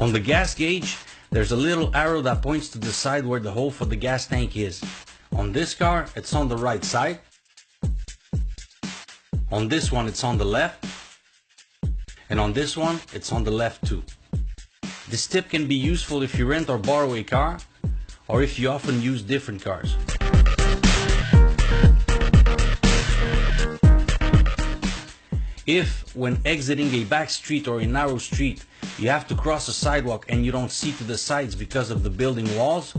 On the gas gauge, there's a little arrow that points to the side where the hole for the gas tank is. On this car, it's on the right side. On this one, it's on the left. And on this one, it's on the left too. This tip can be useful if you rent or borrow a car, or if you often use different cars. If, when exiting a back street or a narrow street, you have to cross a sidewalk and you don't see to the sides because of the building walls,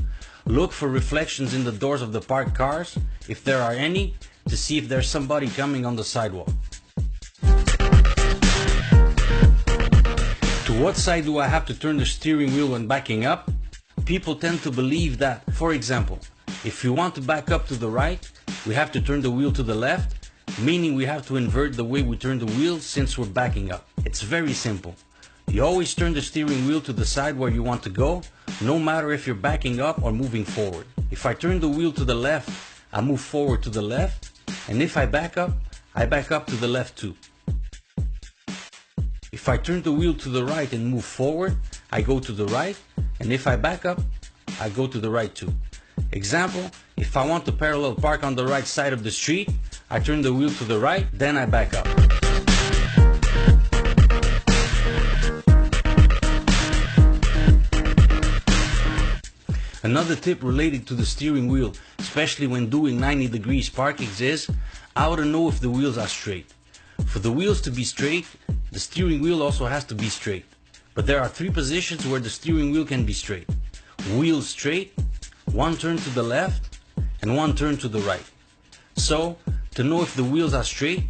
look for reflections in the doors of the parked cars, if there are any, to see if there's somebody coming on the sidewalk. To what side do I have to turn the steering wheel when backing up? People tend to believe that, for example, if we want to back up to the right, we have to turn the wheel to the left, meaning we have to invert the way we turn the wheel since we're backing up. It's very simple. You always turn the steering wheel to the side where you want to go, no matter if you're backing up or moving forward. If I turn the wheel to the left, I move forward to the left, and if I back up to the left too. If I turn the wheel to the right and move forward, I go to the right, and if I back up, I go to the right too. Example, if I want to parallel park on the right side of the street, I turn the wheel to the right, then I back up. Another tip related to the steering wheel, especially when doing 90 degrees parkings, is how to know if the wheels are straight. For the wheels to be straight, the steering wheel also has to be straight. But there are three positions where the steering wheel can be straight. Wheels straight, one turn to the left, and one turn to the right. So, to know if the wheels are straight,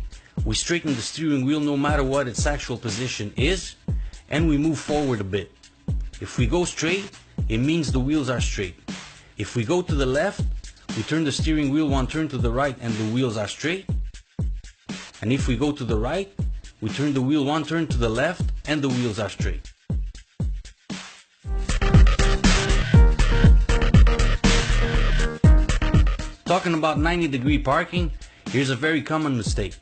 we straighten the steering wheel no matter what its actual position is, and we move forward a bit. If we go straight, it means the wheels are straight. If we go to the left, we turn the steering wheel one turn to the right and the wheels are straight. And if we go to the right, we turn the wheel one turn to the left and the wheels are straight. Talking about 90-degree parking, here's a very common mistake.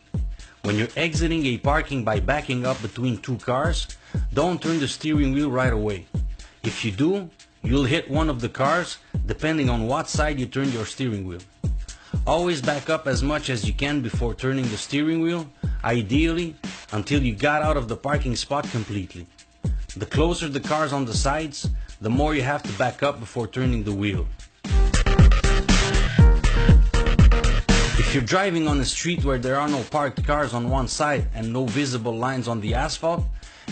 When you're exiting a parking by backing up between two cars, don't turn the steering wheel right away. If you do, you'll hit one of the cars depending on what side you turn your steering wheel. Always back up as much as you can before turning the steering wheel, ideally until you got out of the parking spot completely. The closer the cars on the sides, the more you have to back up before turning the wheel. If you're driving on a street where there are no parked cars on one side and no visible lines on the asphalt,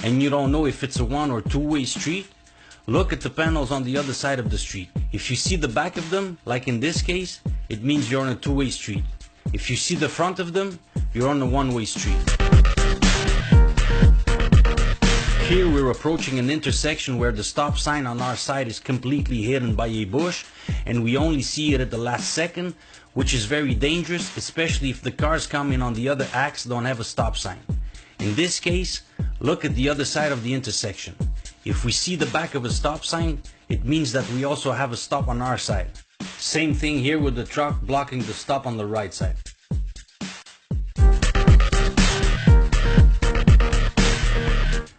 and you don't know if it's a one or two-way street, look at the panels on the other side of the street. If you see the back of them, like in this case, it means you're on a two-way street. If you see the front of them, you're on a one-way street. Here we're approaching an intersection where the stop sign on our side is completely hidden by a bush and we only see it at the last second, which is very dangerous, especially if the cars coming on the other axis don't have a stop sign. In this case, look at the other side of the intersection. If we see the back of a stop sign, it means that we also have a stop on our side. Same thing here with the truck blocking the stop on the right side.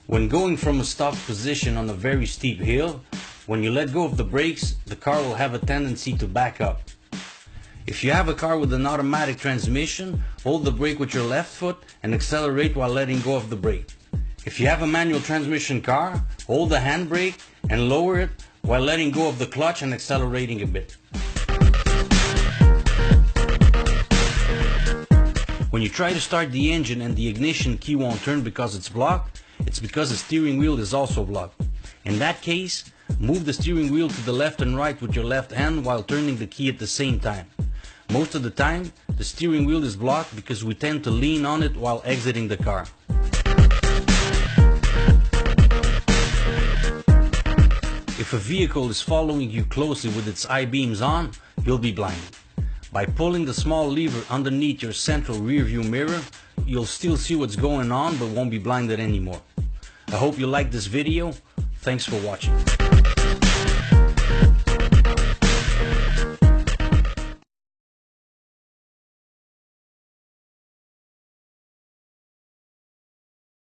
When going from a stopped position on a very steep hill, when you let go of the brakes, the car will have a tendency to back up. If you have a car with an automatic transmission, hold the brake with your left foot and accelerate while letting go of the brake. If you have a manual transmission car, hold the handbrake and lower it while letting go of the clutch and accelerating a bit. When you try to start the engine and the ignition key won't turn because it's blocked, it's because the steering wheel is also blocked. In that case, move the steering wheel to the left and right with your left hand while turning the key at the same time. Most of the time, the steering wheel is blocked because we tend to lean on it while exiting the car. If a vehicle is following you closely with its I-beams on, you'll be blinded. By pulling the small lever underneath your central rear view mirror, you'll still see what's going on but won't be blinded anymore. I hope you liked this video. Thanks for watching.